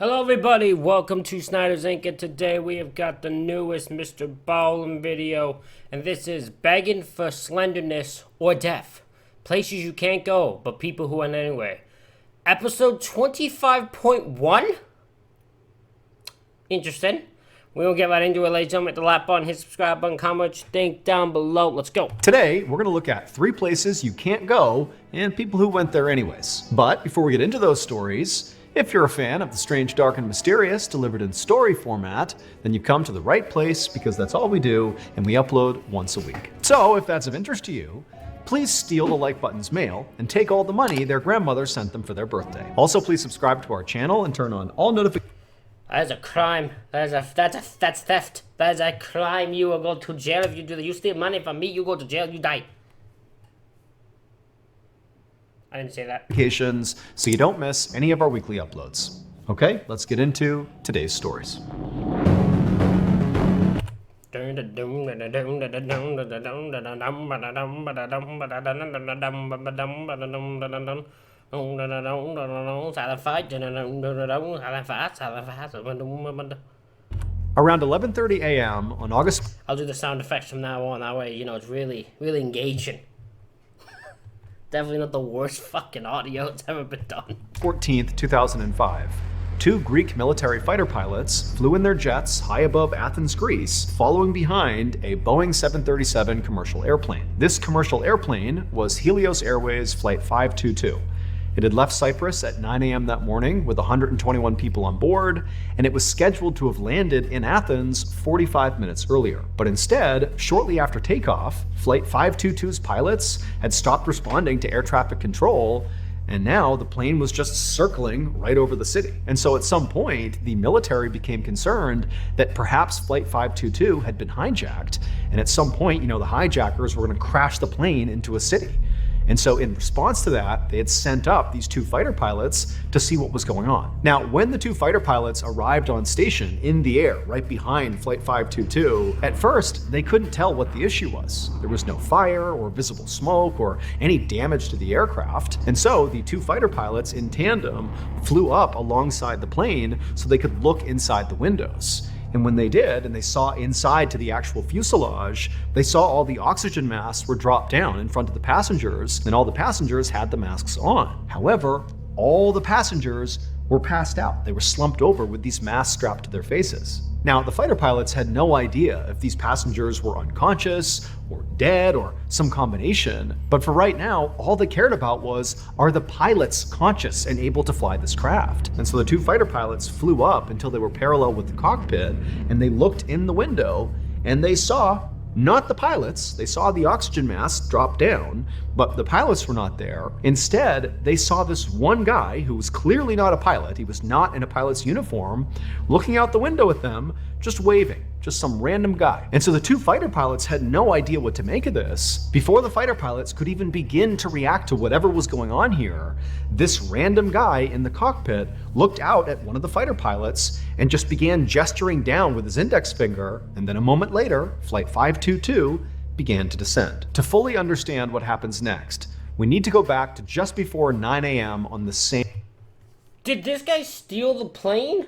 Hello everybody, welcome to Snyder's Inc. And today we have got the newest Mr. Bowling video. And this is Begging for Slenderness or Death. Places you can't go, but people who went anyway. Episode 25.1? Interesting. We'll get right into it, ladies and gentlemen. Hit the like button, hit the subscribe button, comment what you think down below. Let's go. Today, we're going to look at 3 places you can't go and people who went there anyways. But before we get into those stories, if you're a fan of the strange, dark, and mysterious delivered in story format, then you've come to the right place because that's all we do and we upload once a week. So if that's of interest to you, please steal the like button's mail and take all the money their grandmother sent them for their birthday. Also, please subscribe to our channel and turn on all notifications. That is a crime. That's theft. That is a crime. You will go to jail if you do that. You steal money from me, you go to jail, you die. I didn't say that. So you don't miss any of our weekly uploads. Okay, let's get into today's stories. Around 11:30 a.m. on August... I'll do the sound effects from now on. That way, you know, it's really engaging. Definitely not the worst fucking audio that's ever been done. 14th, 2005. 2 Greek military fighter pilots flew in their jets high above Athens, Greece, following behind a Boeing 737 commercial airplane. This commercial airplane was Helios Airways Flight 522. It had left Cyprus at 9 a.m. that morning with 121 people on board, and it was scheduled to have landed in Athens 45 minutes earlier. But instead, shortly after takeoff, Flight 522's pilots had stopped responding to air traffic control, and now the plane was just circling right over the city. And so at some point, the military became concerned that perhaps Flight 522 had been hijacked, and at some point, the hijackers were going to crash the plane into a city. And so in response to that, they had sent up these 2 fighter pilots to see what was going on. Now, when the 2 fighter pilots arrived on station in the air right behind Flight 522, at first, they couldn't tell what the issue was. There was no fire or visible smoke or any damage to the aircraft. And so the 2 fighter pilots in tandem flew up alongside the plane so they could look inside the windows. And when they did, and they saw inside to the actual fuselage, they saw all the oxygen masks were dropped down in front of the passengers, and all the passengers had the masks on. However, all the passengers were passed out. They were slumped over with these masks strapped to their faces. Now, the fighter pilots had no idea if these passengers were unconscious or dead or some combination, but for right now, all they cared about was, are the pilots conscious and able to fly this craft? And so the 2 fighter pilots flew up until they were parallel with the cockpit, and they looked in the window, and they saw not the pilots. They saw the oxygen masks drop down, but the pilots were not there. Instead, they saw this one guy who was clearly not a pilot. He was not in a pilot's uniform, looking out the window at them, just waving, just some random guy. And so the 2 fighter pilots had no idea what to make of this. Before the fighter pilots could even begin to react to whatever was going on here, this random guy in the cockpit looked out at one of the fighter pilots and just began gesturing down with his index finger, and then a moment later, Flight 522 began to descend. To fully understand what happens next, we need to go back to just before 9 a.m. on the same... Did this guy steal the plane?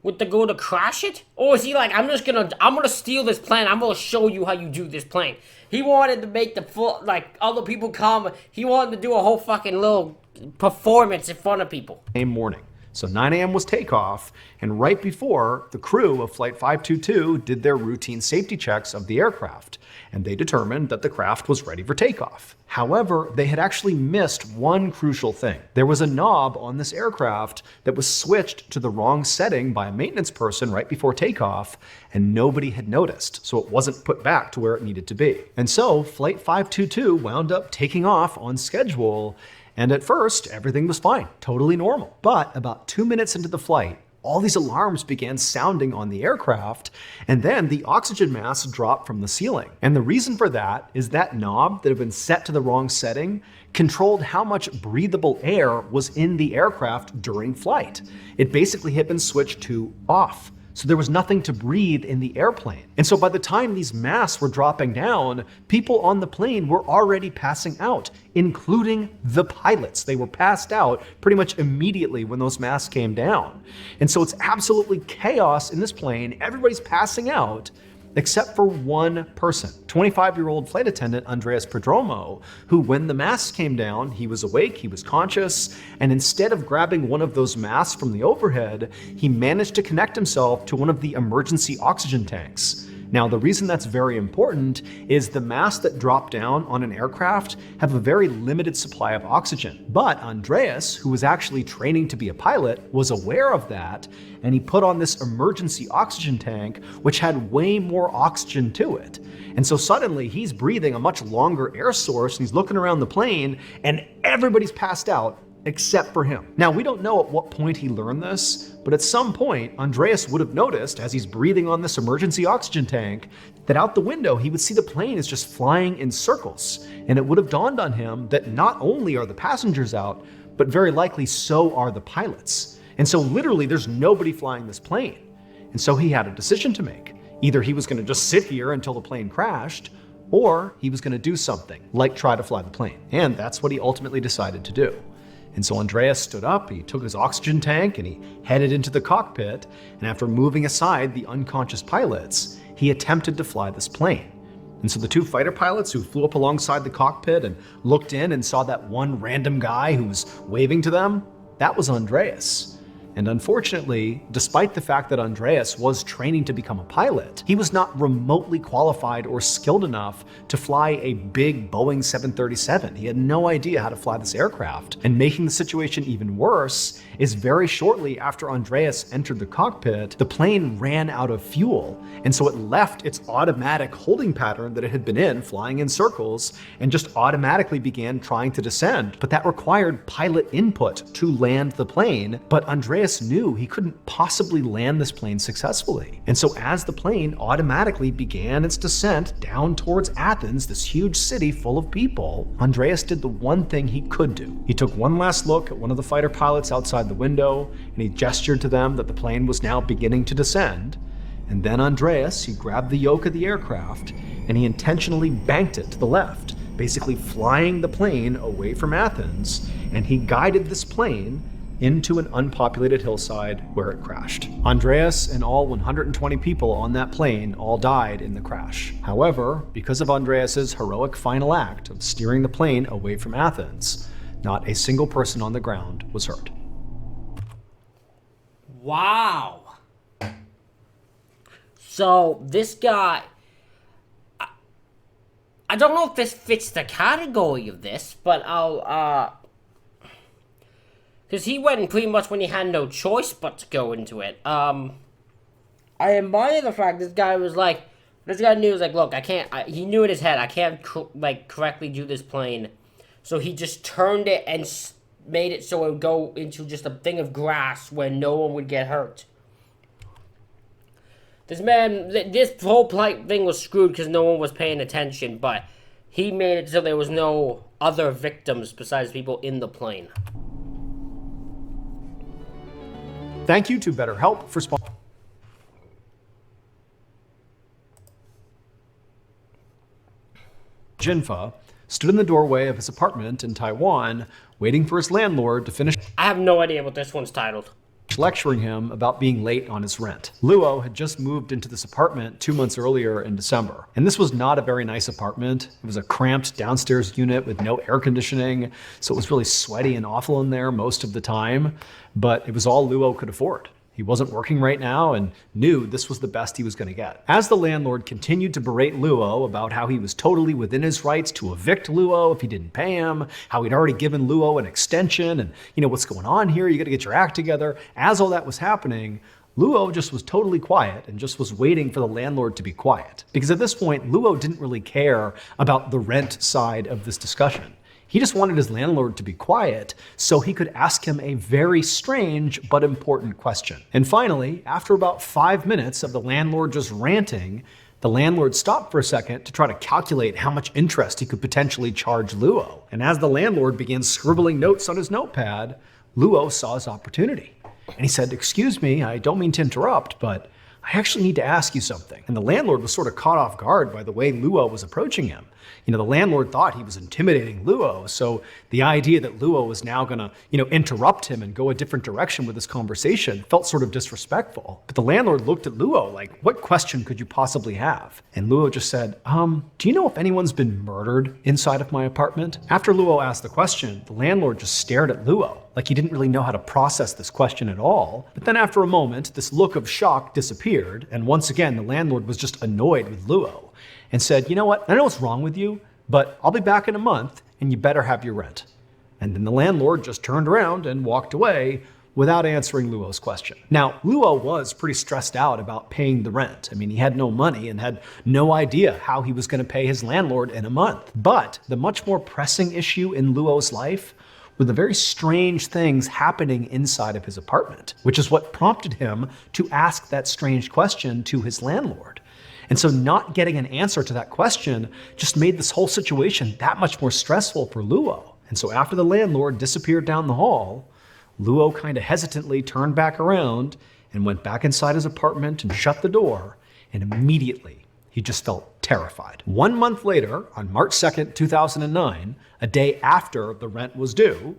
With the goal to crash it? Or is he like, I'm gonna steal this plane, I'm gonna show you how you do this plane. He wanted to make the full, like, other people come, he wanted to do a whole fucking little performance in front of people. Same morning. So 9 a.m. was takeoff, and right before, the crew of Flight 522 did their routine safety checks of the aircraft, and they determined that the craft was ready for takeoff. However, they had actually missed one crucial thing. There was a knob on this aircraft that was switched to the wrong setting by a maintenance person right before takeoff, and nobody had noticed, so it wasn't put back to where it needed to be. And so Flight 522 wound up taking off on schedule, and at first, everything was fine, totally normal. But about 2 minutes into the flight, all these alarms began sounding on the aircraft, and then the oxygen masks dropped from the ceiling. And the reason for that is that knob that had been set to the wrong setting controlled how much breathable air was in the aircraft during flight. It basically had been switched to off. So there was nothing to breathe in the airplane. And so by the time these masks were dropping down, people on the plane were already passing out, including the pilots. They were passed out pretty much immediately when those masks came down. And so it's absolutely chaos in this plane. Everybody's passing out, except for one person, 25-year-old flight attendant Andreas Prodromo, who, when the masks came down, he was awake, he was conscious, and instead of grabbing one of those masks from the overhead, he managed to connect himself to one of the emergency oxygen tanks. Now, the reason that's very important is the masks that drop down on an aircraft have a very limited supply of oxygen. But Andreas, who was actually training to be a pilot, was aware of that, and he put on this emergency oxygen tank, which had way more oxygen to it. And so suddenly he's breathing a much longer air source, and he's looking around the plane, and everybody's passed out except for him. Now, we don't know at what point he learned this, but at some point, Andreas would have noticed, as he's breathing on this emergency oxygen tank, that out the window he would see the plane is just flying in circles. And it would have dawned on him that not only are the passengers out, but very likely so are the pilots. And so literally there's nobody flying this plane. And so he had a decision to make. Either he was going to just sit here until the plane crashed, or he was going to do something, like try to fly the plane. And that's what he ultimately decided to do. And so Andreas stood up, he took his oxygen tank, and he headed into the cockpit, and after moving aside the unconscious pilots, he attempted to fly this plane. And so the two fighter pilots who flew up alongside the cockpit and looked in and saw that one random guy who was waving to them, that was Andreas. And unfortunately, despite the fact that Andreas was training to become a pilot, he was not remotely qualified or skilled enough to fly a big Boeing 737. He had no idea how to fly this aircraft. And making the situation even worse is very shortly after Andreas entered the cockpit, the plane ran out of fuel. And so it left its automatic holding pattern that it had been in, flying in circles, and just automatically began trying to descend. But that required pilot input to land the plane. But Andreas knew he couldn't possibly land this plane successfully. And so as the plane automatically began its descent down towards Athens, this huge city full of people, Andreas did the one thing he could do. He took one last look at one of the fighter pilots outside the window, and he gestured to them that the plane was now beginning to descend. And then Andreas, he grabbed the yoke of the aircraft, and he intentionally banked it to the left, basically flying the plane away from Athens, and he guided this plane into an unpopulated hillside where it crashed. Andreas and all 120 people on that plane all died in the crash. However, because of Andreas's heroic final act of steering the plane away from Athens, not a single person on the ground was hurt. Wow. So this guy, I don't know if this fits the category of this, but because he went pretty much when he had no choice but to go into it. I admire the fact this guy was like, this guy knew, like, look, I can't, he knew in his head, I can't, correctly do this plane. So he just turned it and made it so it would go into just a thing of grass where no one would get hurt. This man, this whole thing was screwed because no one was paying attention, but he made it so there was no other victims besides people in the plane. Thank you to BetterHelp for sponsoring. Jinfa stood in the doorway of his apartment in Taiwan, waiting for his landlord to finish. I have no idea what this one's titled. Lecturing him about being late on his rent. Luo had just moved into this apartment 2 months earlier in December. And this was not a very nice apartment. It was a cramped downstairs unit with no air conditioning, so it was really sweaty and awful in there most of the time, but it was all Luo could afford. He wasn't working right now and knew this was the best he was going to get. As the landlord continued to berate Luo about how he was totally within his rights to evict Luo if he didn't pay him, how he'd already given Luo an extension, and what's going on here, you got to get your act together. As all that was happening, Luo just was totally quiet and just was waiting for the landlord to be quiet. Because at this point, Luo didn't really care about the rent side of this discussion. He just wanted his landlord to be quiet so he could ask him a very strange but important question. And finally, after about 5 minutes of the landlord just ranting, the landlord stopped for a second to try to calculate how much interest he could potentially charge Luo. And as the landlord began scribbling notes on his notepad, Luo saw his opportunity. And he said, "Excuse me, I don't mean to interrupt, but I actually need to ask you something. And the landlord was sort of caught off guard by the way Luo was approaching him. The landlord thought he was intimidating Luo, so the idea that Luo was now gonna, interrupt him and go a different direction with this conversation felt sort of disrespectful. But the landlord looked at Luo like, what question could you possibly have? And Luo just said, do you know if anyone's been murdered inside of my apartment? After Luo asked the question, the landlord just stared at Luo, like he didn't really know how to process this question at all. But then after a moment, this look of shock disappeared, and once again, the landlord was just annoyed with Luo and said, you know what, I know what's wrong with you, but I'll be back in a month and you better have your rent. And then the landlord just turned around and walked away without answering Luo's question. Now, Luo was pretty stressed out about paying the rent. I mean, he had no money and had no idea how he was going to pay his landlord in a month. But the much more pressing issue in Luo's life were the very strange things happening inside of his apartment, which is what prompted him to ask that strange question to his landlord. And so not getting an answer to that question just made this whole situation that much more stressful for Luo. And so after the landlord disappeared down the hall, Luo kind of hesitantly turned back around and went back inside his apartment and shut the door, and immediately he just felt terrified. 1 month later, on March 2nd, 2009, a day after the rent was due,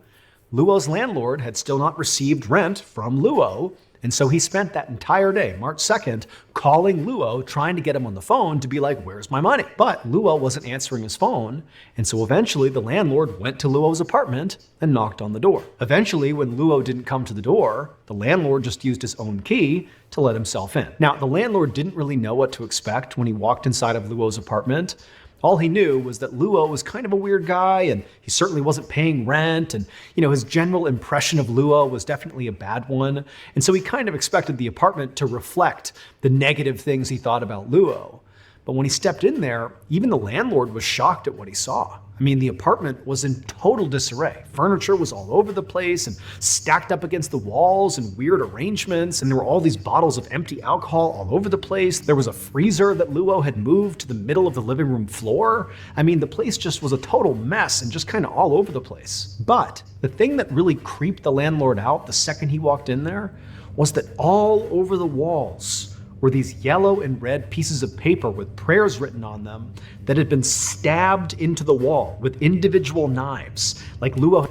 Luo's landlord had still not received rent from Luo, and so he spent that entire day, March 2nd, calling Luo, trying to get him on the phone to be like, where's my money? But Luo wasn't answering his phone, and so eventually the landlord went to Luo's apartment and knocked on the door. Eventually, when Luo didn't come to the door, the landlord just used his own key to let himself in. Now, the landlord didn't really know what to expect when he walked inside of Luo's apartment. All he knew was that Luo was kind of a weird guy, and he certainly wasn't paying rent, and his general impression of Luo was definitely a bad one, and so he kind of expected the apartment to reflect the negative things he thought about Luo. But when he stepped in there, even the landlord was shocked at what he saw. I mean, the apartment was in total disarray. Furniture was all over the place and stacked up against the walls in weird arrangements, and there were all these bottles of empty alcohol all over the place. There was a freezer that Luo had moved to the middle of the living room floor. I mean, the place just was a total mess and just kind of all over the place. But the thing that really creeped the landlord out the second he walked in there was that all over the walls were these yellow and red pieces of paper with prayers written on them that had been stabbed into the wall with individual knives, like Luo.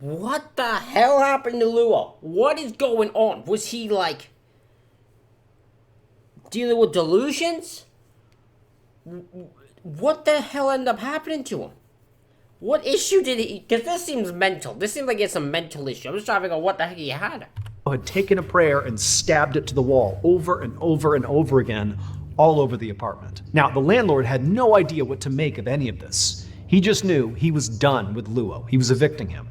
What the hell happened to Luo? What is going on? Was he like dealing with delusions? What the hell ended up happening to him? What issue did he? Because this seems mental. This seems like it's a mental issue. I'm just trying to figure out what the heck he had. Had taken a prayer and stabbed it to the wall over and over and over again, all over the apartment. Now, the landlord had no idea what to make of any of this. He just knew he was done with Luo. He was evicting him.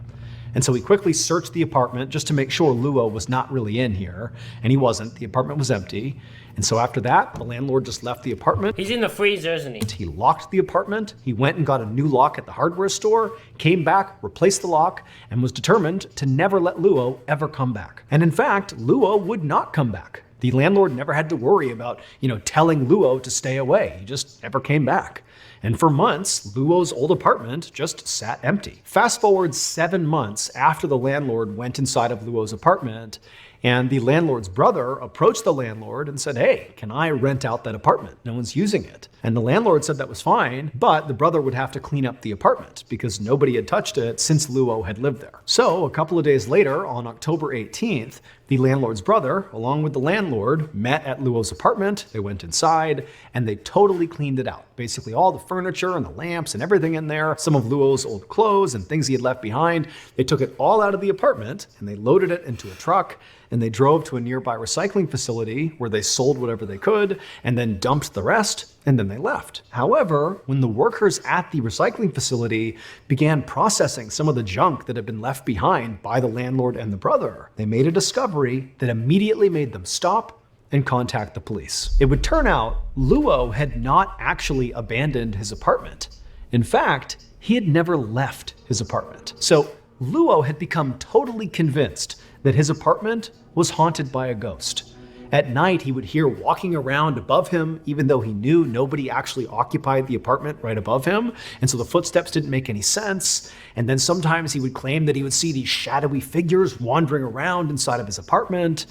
And so he quickly searched the apartment just to make sure Luo was not really in here, and he wasn't. The apartment was empty. And so after that, the landlord just left the apartment. He's in the freezer, isn't he? He locked the apartment. He went and got a new lock at the hardware store, came back, replaced the lock, and was determined to never let Luo ever come back. And in fact, Luo would not come back. The landlord never had to worry about, telling Luo to stay away. He just never came back. And for months, Luo's old apartment just sat empty. Fast forward 7 months after the landlord went inside of Luo's apartment, and the landlord's brother approached the landlord and said, hey, can I rent out that apartment? No one's using it. And the landlord said that was fine, but the brother would have to clean up the apartment because nobody had touched it since Luo had lived there. So a couple of days later, on October 18th, the landlord's brother, along with the landlord, met at Luo's apartment. They went inside and they totally cleaned it out. Basically all the furniture and the lamps and everything in there, some of Luo's old clothes and things he had left behind. They took it all out of the apartment and they loaded it into a truck and they drove to a nearby recycling facility where they sold whatever they could and then dumped the rest, and then they left. However, when the workers at the recycling facility began processing some of the junk that had been left behind by the landlord and the brother, they made a discovery that immediately made them stop and contact the police. It would turn out Luo had not actually abandoned his apartment. In fact, he had never left his apartment. So Luo had become totally convinced that his apartment was haunted by a ghost. At night, he would hear walking around above him, even though he knew nobody actually occupied the apartment right above him, and so the footsteps didn't make any sense. And then sometimes he would claim that he would see these shadowy figures wandering around inside of his apartment.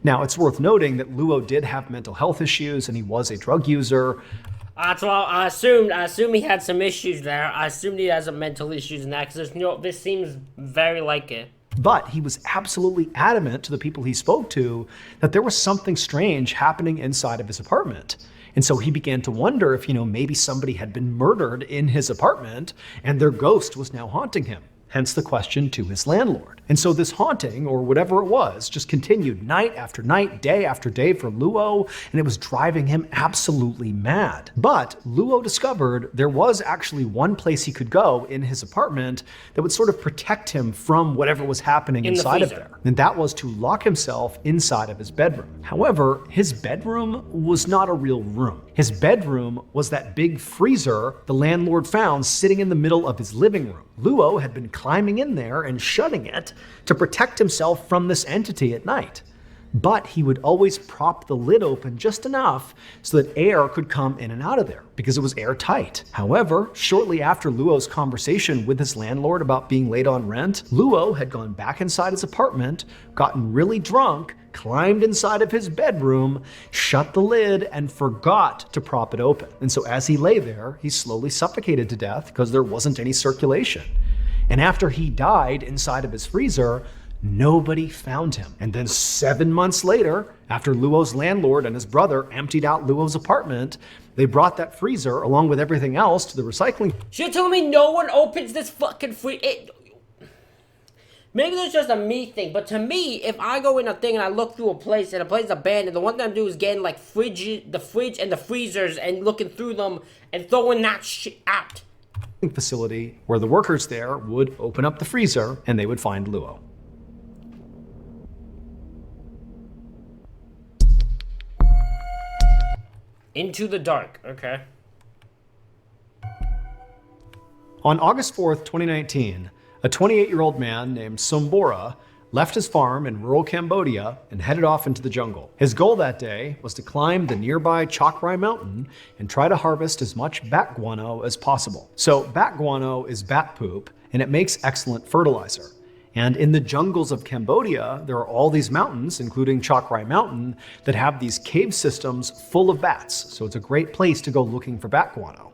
Now, it's worth noting that Luo did have mental health issues and he was a drug user. That's why I assumed he had some issues there. I assumed he has some mental issues in that, because this seems very like it. But he was absolutely adamant to the people he spoke to that there was something strange happening inside of his apartment. And so he began to wonder if, maybe somebody had been murdered in his apartment and their ghost was now haunting him. Hence the question to his landlord. And so this haunting, or whatever it was, just continued night after night, day after day for Luo, and it was driving him absolutely mad. But Luo discovered there was actually one place he could go in his apartment that would sort of protect him from whatever was happening inside of there. And that was to lock himself inside of his bedroom. However, his bedroom was not a real room. His bedroom was that big freezer the landlord found sitting in the middle of his living room. Luo had been climbing in there and shutting it to protect himself from this entity at night. But he would always prop the lid open just enough so that air could come in and out of there because it was airtight. However, shortly after Luo's conversation with his landlord about being late on rent, Luo had gone back inside his apartment, gotten really drunk, climbed inside of his bedroom, shut the lid, and forgot to prop it open. And so as he lay there, he slowly suffocated to death because there wasn't any circulation. And after he died inside of his freezer, nobody found him. And then 7 months later, after Luo's landlord and his brother emptied out Luo's apartment, they brought that freezer along with everything else to the recycling. So you're telling me no one opens this fucking Maybe there's just a me thing, but to me, if I go in a thing and I look through a place and a place is abandoned, the one thing I'm doing is getting like the fridge and the freezers and looking through them and throwing that shit out. Facility where the workers there would open up the freezer and they would find Luo. Into the dark, okay. On August 4th, 2019, a 28-year-old man named Sombora left his farm in rural Cambodia and headed off into the jungle. His goal that day was to climb the nearby Chakrai mountain and try to harvest as much bat guano as possible. So bat guano is bat poop, and it makes excellent fertilizer. And in the jungles of Cambodia, there are all these mountains, including Chakrai Mountain, that have these cave systems full of bats. So it's a great place to go looking for bat guano.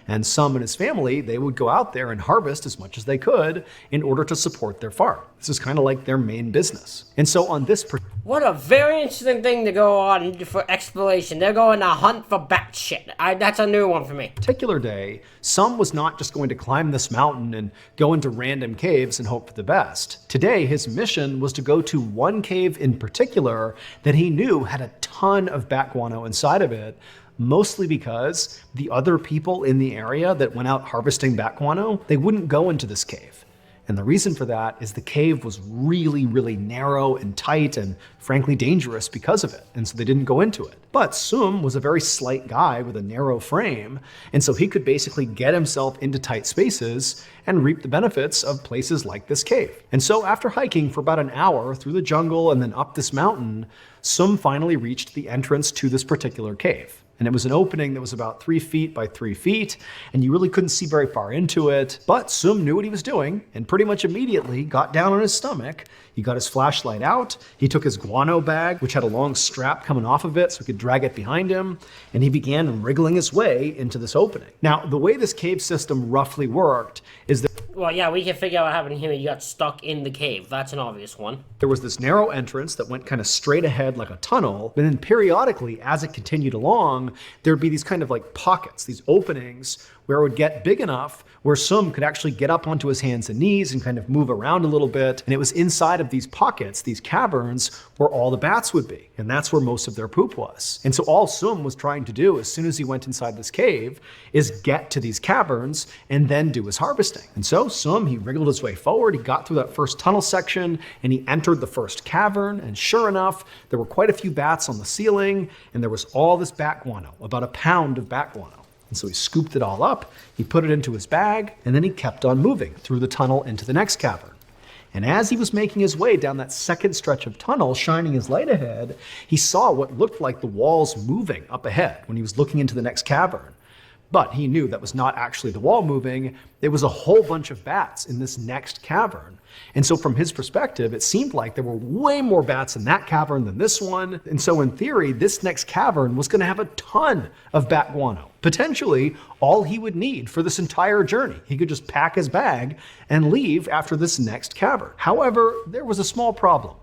And Sum and his family, they would go out there and harvest as much as they could in order to support their farm. This is kind of like their main business. And so on this... What a very interesting thing to go on for exploration. They're going to hunt for bat shit. That's a new one for me. Particular day, Sum was not just going to climb this mountain and go into random caves and hope for the best. Today, his mission was to go to one cave in particular that he knew had a ton of bat guano inside of it, mostly because the other people in the area that went out harvesting bat guano, they wouldn't go into this cave. And the reason for that is the cave was really, really narrow and tight and frankly dangerous because of it. And so they didn't go into it. But Sum was a very slight guy with a narrow frame. And so he could basically get himself into tight spaces and reap the benefits of places like this cave. And so after hiking for about an hour through the jungle and then up this mountain, Sum finally reached the entrance to this particular cave. And it was an opening that was about 3 feet by 3 feet, and you really couldn't see very far into it. But Sum knew what he was doing, and pretty much immediately got down on his stomach. He got his flashlight out, he took his guano bag, which had a long strap coming off of it so he could drag it behind him, and he began wriggling his way into this opening. Now, the way this cave system roughly worked is that... Well, yeah, we can figure out what happened here. You got stuck in the cave. That's an obvious one. There was this narrow entrance that went kind of straight ahead like a tunnel, and then periodically, as it continued along, there'd be these kind of like pockets, these openings where it would get big enough where Sum could actually get up onto his hands and knees and kind of move around a little bit. And it was inside of these pockets, these caverns, where all the bats would be. And that's where most of their poop was. And so all Sum was trying to do as soon as he went inside this cave is get to these caverns and then do his harvesting. And so Sum, he wriggled his way forward, he got through that first tunnel section, and he entered the first cavern. And sure enough, there were quite a few bats on the ceiling, and there was all this bat guano, about a pound of bat guano. And so he scooped it all up, he put it into his bag, and then he kept on moving through the tunnel into the next cavern. And as he was making his way down that second stretch of tunnel, shining his light ahead, he saw what looked like the walls moving up ahead when he was looking into the next cavern. But he knew that was not actually the wall moving, it was a whole bunch of bats in this next cavern. And so from his perspective, it seemed like there were way more bats in that cavern than this one. And so in theory, this next cavern was going to have a ton of bat guano. Potentially all he would need for this entire journey. He could just pack his bag and leave after this next cavern. However, there was a small problem.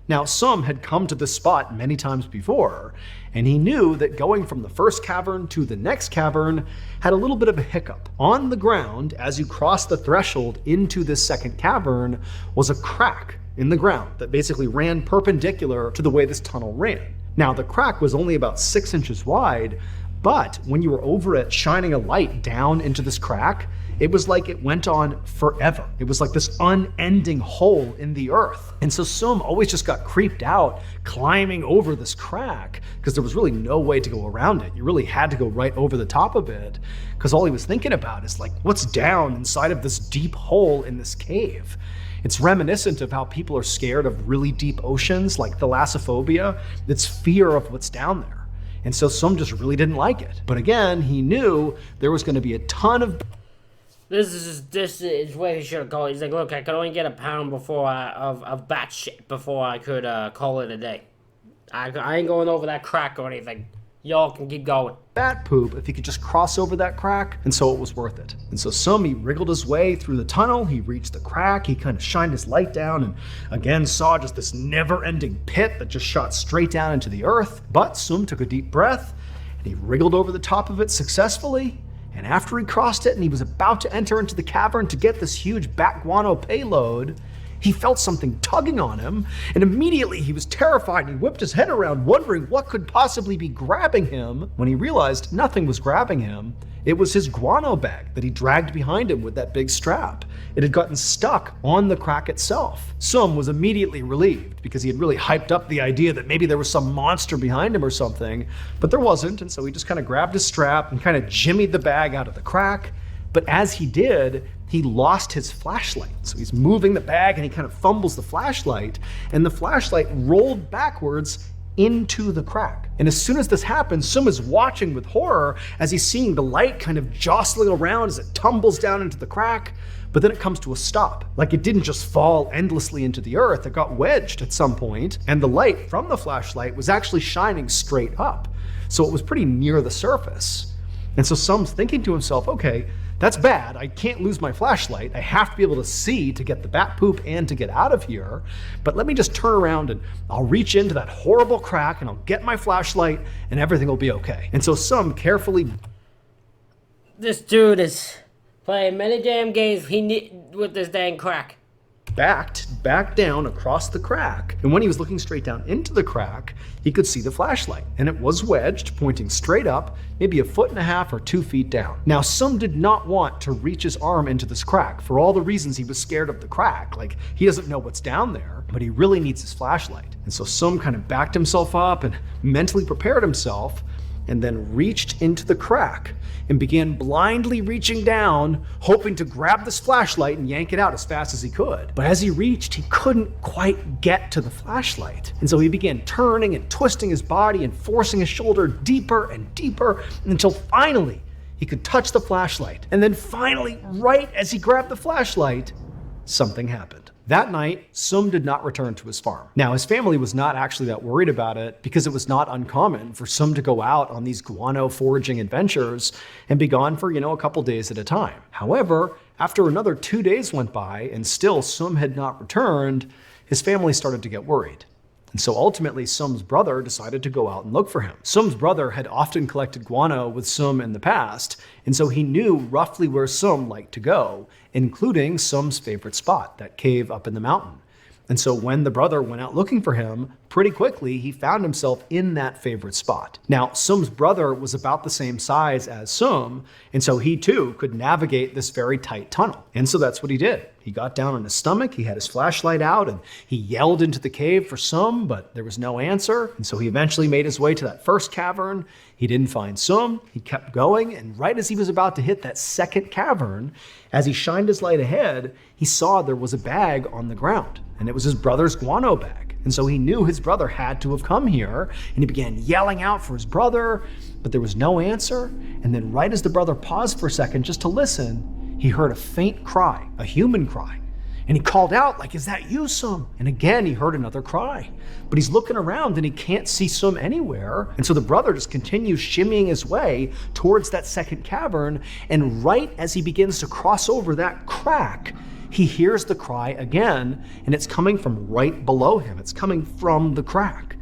Now, Sum had come to this spot many times before, and he knew that going from the first cavern to the next cavern had a little bit of a hiccup. On the ground, as you crossed the threshold into this second cavern, was a crack in the ground that basically ran perpendicular to the way this tunnel ran. Now, the crack was only about 6 inches wide, but when you were over it shining a light down into this crack, it was like it went on forever. It was like this unending hole in the earth. And so Sum always just got creeped out climbing over this crack because there was really no way to go around it. You really had to go right over the top of it because all he was thinking about is like, what's down inside of this deep hole in this cave? It's reminiscent of how people are scared of really deep oceans, like thalassophobia. It's fear of what's down there. And so Sum just really didn't like it. But again, he knew there was going to be a ton of This is where he should have called. He's like, look, I could only get a pound of bat shit before I could call it a day. I ain't going over that crack or anything. Y'all can keep going. bat poop if he could just cross over that crack, and so it was worth it. And so Sum, he wriggled his way through the tunnel, he reached the crack, he kind of shined his light down and again saw just this never-ending pit that just shot straight down into the earth. But Sum took a deep breath, and he wriggled over the top of it successfully. And after he crossed it and he was about to enter into the cavern to get this huge bat guano payload, he felt something tugging on him, and immediately he was terrified and he whipped his head around wondering what could possibly be grabbing him. When he realized nothing was grabbing him, it was his guano bag that he dragged behind him with that big strap. It had gotten stuck on the crack itself. Sum was immediately relieved because he had really hyped up the idea that maybe there was some monster behind him or something, but there wasn't, and so he just kind of grabbed his strap and kind of jimmied the bag out of the crack. But as he did, he lost his flashlight. So he's moving the bag and he kind of fumbles the flashlight, and the flashlight rolled backwards into the crack. And as soon as this happens, Sum is watching with horror as he's seeing the light kind of jostling around as it tumbles down into the crack, but then it comes to a stop. Like it didn't just fall endlessly into the earth, it got wedged at some point, and the light from the flashlight was actually shining straight up. So it was pretty near the surface. And so Sum's thinking to himself, okay, that's bad. I can't lose my flashlight. I have to be able to see to get the bat poop and to get out of here. But let me just turn around and I'll reach into that horrible crack and I'll get my flashlight and everything will be okay. And so Sum carefully... This dude is playing many damn games with this dang crack. backed back down across the crack, and when he was looking straight down into the crack, he could see the flashlight, and it was wedged, pointing straight up, maybe 1.5 or 2 feet down. Now, Sum did not want to reach his arm into this crack for all the reasons he was scared of the crack. Like, he doesn't know what's down there, but he really needs his flashlight. And so Sum kind of backed himself up and mentally prepared himself, and then reached into the crack and began blindly reaching down, hoping to grab this flashlight and yank it out as fast as he could. But as he reached, he couldn't quite get to the flashlight. And so he began turning and twisting his body and forcing his shoulder deeper and deeper until finally he could touch the flashlight. And then finally, right as he grabbed the flashlight, something happened. That night, Sum did not return to his farm. Now, his family was not actually that worried about it because it was not uncommon for Sum to go out on these guano foraging adventures and be gone for, a couple days at a time. However, after another 2 days went by and still Sum had not returned, his family started to get worried. And so ultimately, Sum's brother decided to go out and look for him. Sum's brother had often collected guano with Sum in the past, and so he knew roughly where Sum liked to go, including Sum's favorite spot, that cave up in the mountain. And so when the brother went out looking for him, pretty quickly he found himself in that favorite spot. Now, Sum's brother was about the same size as Sum, and so he too could navigate this very tight tunnel. And so that's what he did. He got down on his stomach, he had his flashlight out, and he yelled into the cave for Sum, but there was no answer. And so he eventually made his way to that first cavern. He didn't find Sum. He kept going, and right as he was about to hit that second cavern, as he shined his light ahead, he saw there was a bag on the ground, and it was his brother's guano bag. And so he knew his brother had to have come here, and he began yelling out for his brother, but there was no answer. And then right as the brother paused for a second just to listen, he heard a faint cry, a human cry. And he called out like, "Is that you, Sum?" And again, he heard another cry. But he's looking around and he can't see Sum anywhere. And so the brother just continues shimmying his way towards that second cavern. And right as he begins to cross over that crack, he hears the cry again, and it's coming from right below him. It's coming from the crack.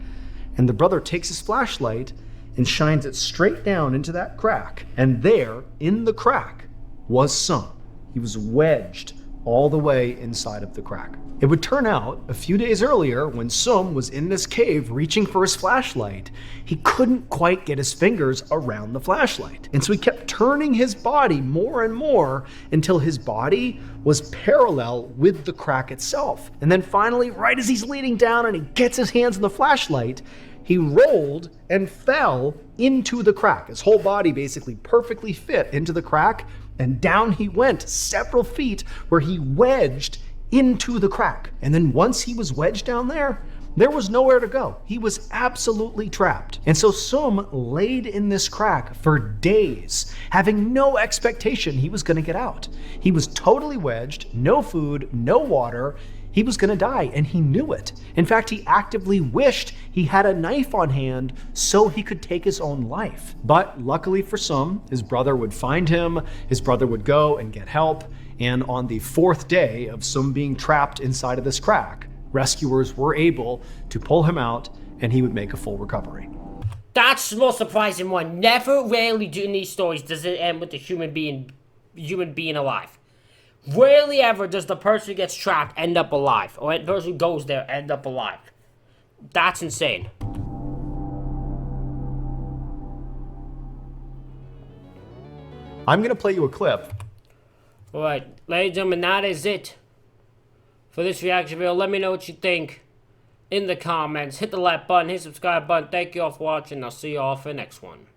And the brother takes his flashlight and shines it straight down into that crack. And there, in the crack, was Sum. He was wedged all the way inside of the crack. It would turn out, a few days earlier, when Sum was in this cave reaching for his flashlight, he couldn't quite get his fingers around the flashlight. And so he kept turning his body more and more until his body was parallel with the crack itself. And then finally, right as he's leaning down and he gets his hands on the flashlight, he rolled and fell into the crack. His whole body basically perfectly fit into the crack, and down he went several feet where he wedged into the crack. And then once he was wedged down there was nowhere to go. He was absolutely trapped. And so Sum laid in this crack for days, having no expectation he was going to get out. He was totally wedged, no food, no water. He was going to die, and he knew it. In fact, he actively wished he had a knife on hand so he could take his own life. But luckily for Sum, his brother would find him, his brother would go and get help, and on the fourth day of Sum being trapped inside of this crack, rescuers were able to pull him out, and he would make a full recovery. That's the most surprising one. Never, rarely in these stories does it end with the human being alive. Rarely ever does the person who gets trapped end up alive, or the person who goes there end up alive. That's insane. I'm going to play you a clip. Alright, ladies and gentlemen, that is it for this reaction video. Let me know what you think in the comments. Hit the like button, hit the subscribe button. Thank you all for watching. I'll see you all for the next one.